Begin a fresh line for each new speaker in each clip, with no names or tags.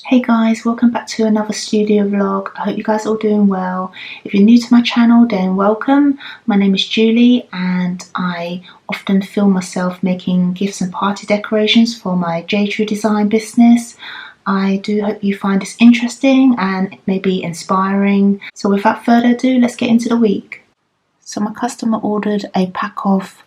Hey guys, welcome back to another studio vlog. I hope you guys are all doing well. If you're new to my channel, then welcome. My name is Julie and I often film myself making gifts and party decorations for my Jtru design business. I do hope you find this interesting and maybe inspiring. So without further ado, let's get into the week. So my customer ordered a pack of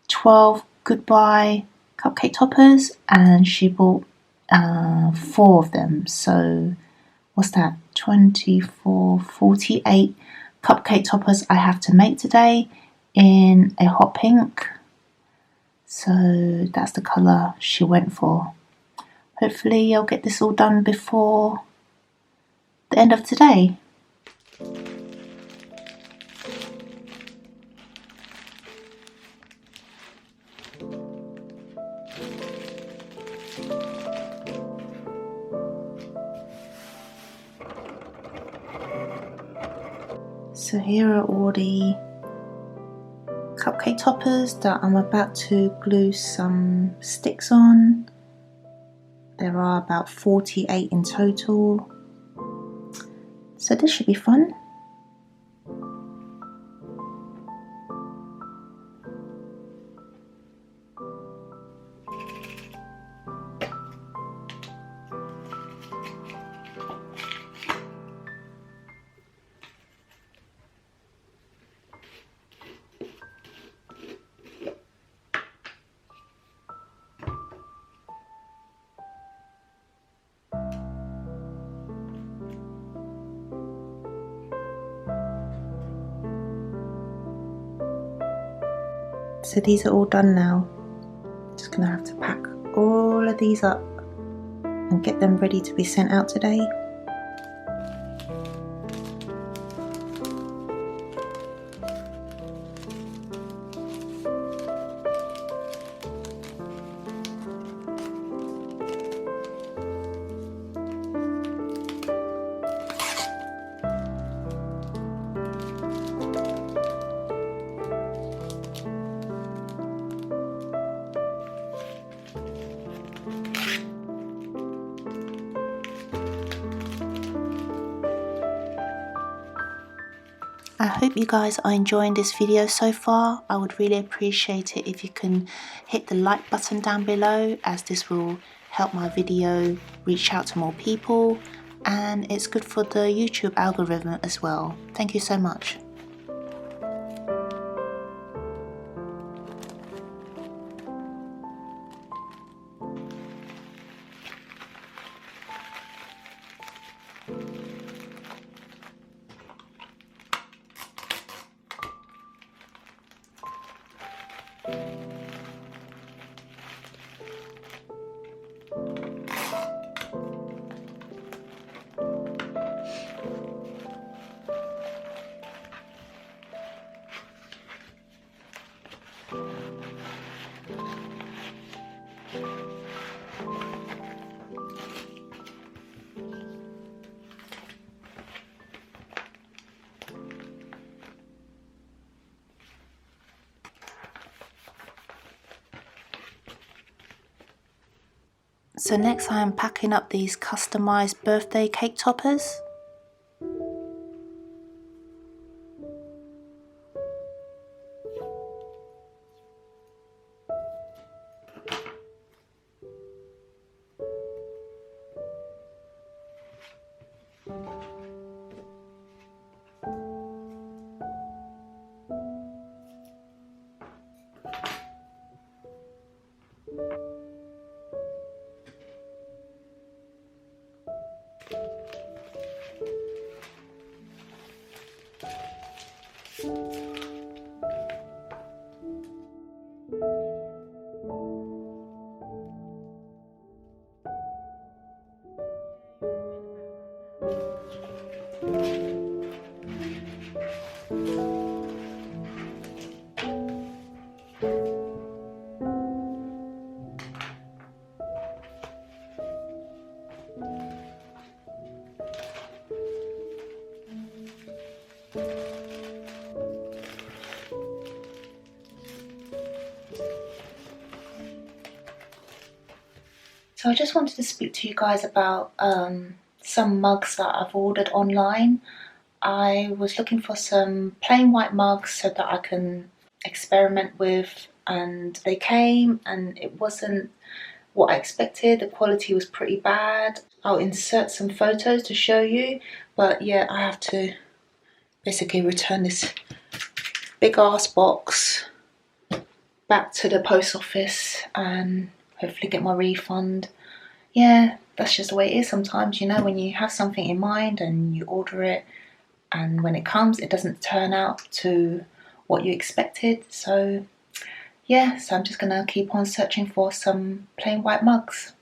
12 goodbye cupcake toppers and she bought 4 of them, so what's that, 24, 48 cupcake toppers I have to make today in a hot pink. So that's the colour she went for. Hopefully I'll get this all done before the end of today. So here are all the cupcake toppers that I'm about to glue some sticks on. There are about 48 in total, so this should be fun. So these are all done now. Just gonna have to pack all of these up and get them ready to be sent out today. I hope you guys are enjoying this video so far. I would really appreciate it if you can hit the like button down below, as this will help my video reach out to more people and it's good for the YouTube algorithm as well. Thank you so much. So next I am packing up these customized birthday cake toppers. So I just wanted to speak to you guys about some mugs that I've ordered online. I was looking for some plain white mugs so that I can experiment with, and they came and it wasn't what I expected. The quality was pretty bad. I'll insert some photos to show you, but yeah, I have to basically return this big ass box back to the post office and hopefully get my refund. Yeah, that's just the way it is sometimes, you know, when you have something in mind and you order it, and when it comes it doesn't turn out to what you expected. So yeah, so I'm just gonna keep on searching for some plain white mugs.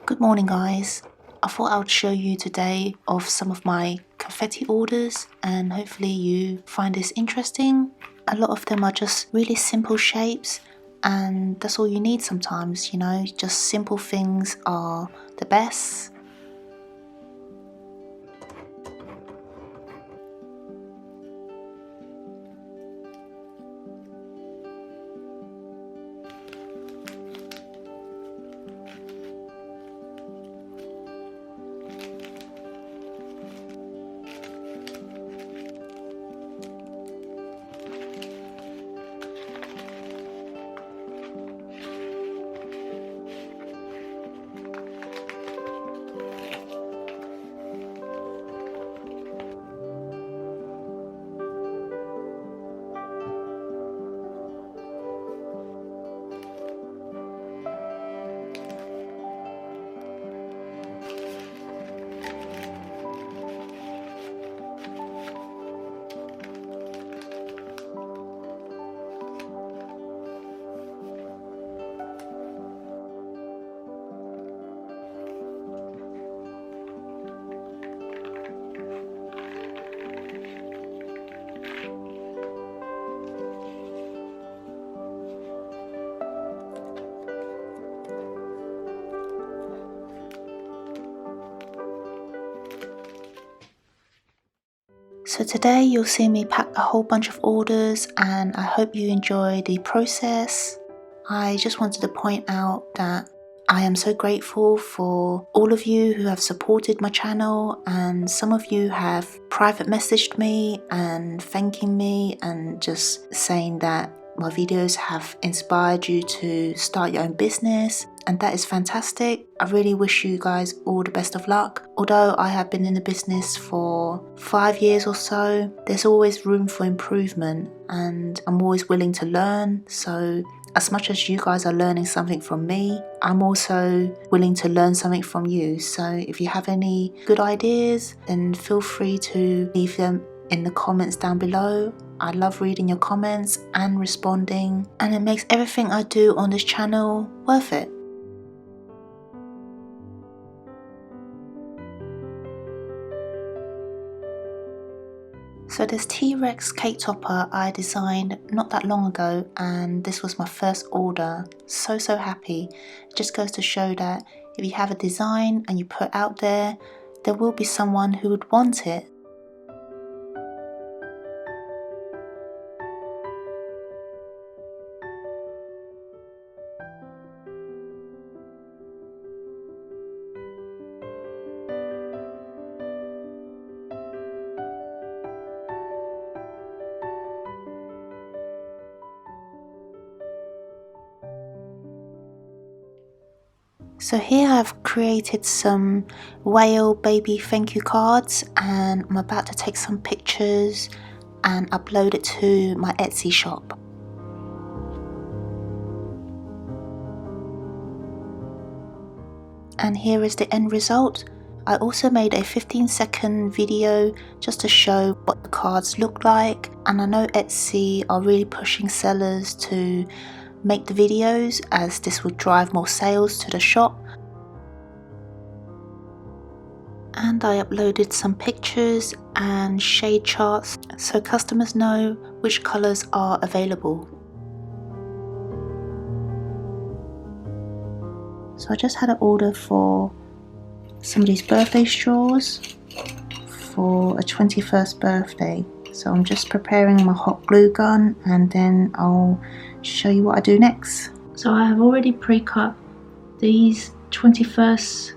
Good morning guys. I thought I would show you today of some of my confetti orders and hopefully you find this interesting. A lot of them are just really simple shapes, and that's all you need sometimes, you know, just simple things are the best. So today you'll see me pack a whole bunch of orders, and I hope you enjoy the process. I just wanted to point out that I am so grateful for all of you who have supported my channel, and some of you have private messaged me and thanking me and just saying that my videos have inspired you to start your own business, and that is fantastic. I really wish you guys all the best of luck. Although I have been in the business for 5 years or so, there's always room for improvement and I'm always willing to learn. So as much as you guys are learning something from me, I'm also willing to learn something from you. So if you have any good ideas, then feel free to leave them in the comments down below. I love reading your comments and responding, and it makes everything I do on this channel worth it. So this T-Rex cake topper I designed not that long ago, and this was my first order. So happy. It just goes to show that if you have a design and you put out there will be someone who would want it. So here I've created some whale baby thank you cards, and I'm about to take some pictures and upload it to my Etsy shop. And here is the end result. I also made a 15-second video just to show what the cards look like, and I know Etsy are really pushing sellers to make the videos as this will drive more sales to the shop. And I uploaded some pictures and shade charts so customers know which colours are available. So I just had an order for somebody's birthday straws for a 21st birthday. So I'm just preparing my hot glue gun, and then I'll show you what I do next. So I have already pre-cut these 21st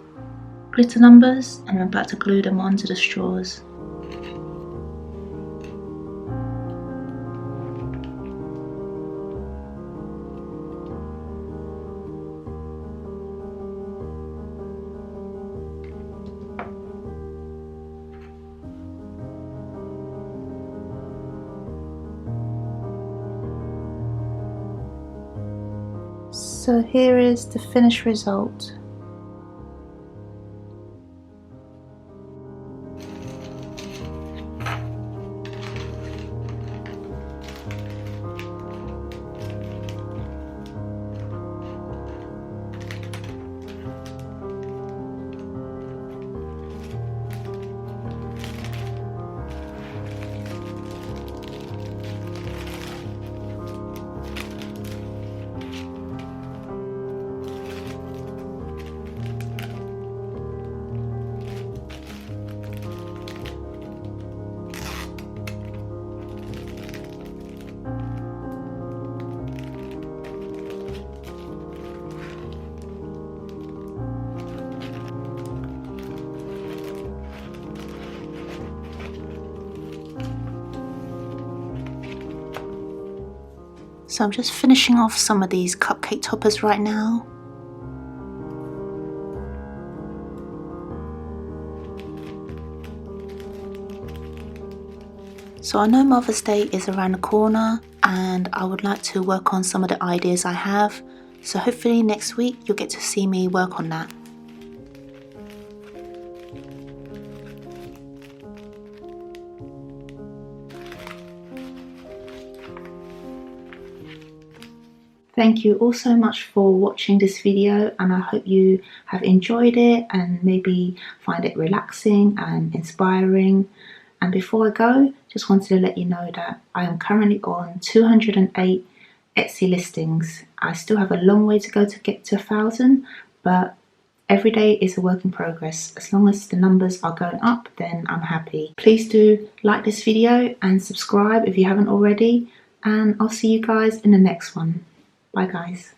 glitter numbers, and I'm about to glue them onto the straws. So here is the finished result. So I'm just finishing off some of these cupcake toppers right now. So I know Mother's Day is around the corner and I would like to work on some of the ideas I have. So hopefully next week you'll get to see me work on that. Thank you all so much for watching this video, and I hope you have enjoyed it and maybe find it relaxing and inspiring. And before I go, just wanted to let you know that I am currently on 208 Etsy listings. I still have a long way to go to get to 1,000, but every day is a work in progress. As long as the numbers are going up, then I'm happy. Please do like this video and subscribe if you haven't already, and I'll see you guys in the next one. Bye guys.